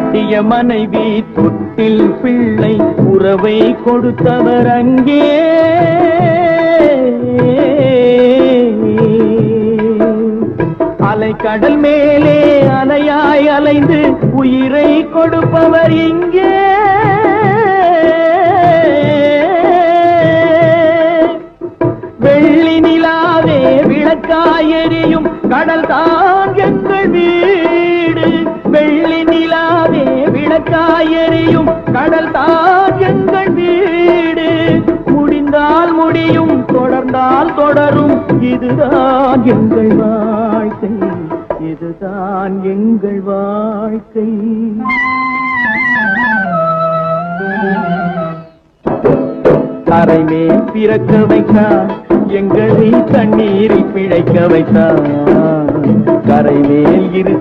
கட்டிய மனைவி தொட்டில் பிள்ளை உறவை கொடுத்தவர் அங்கே அலைக்கடல் மேலே அலையாய் அலைந்து உயிரை கொடுப்பவர் இங்கே வெள்ளி நிலாவே விளக்காய் எரியும் கடல் தான் எங்கள் வீடு வெள்ளி நிலாவே விளக்காய் எரியும் கடல் தான் எங்கள் வீடு முடிந்தால் முடியும் தொடர்ந்தால் தொடரும் இதுதான் எங்கள் வாழ்க்கை இதுதான் எங்கள் வாழ்க்கை கரைமே பிறக்க வைத்தான் எங்களை தண்ணீரில் பிழைக்க வைத்தான் கரைமேல் இரு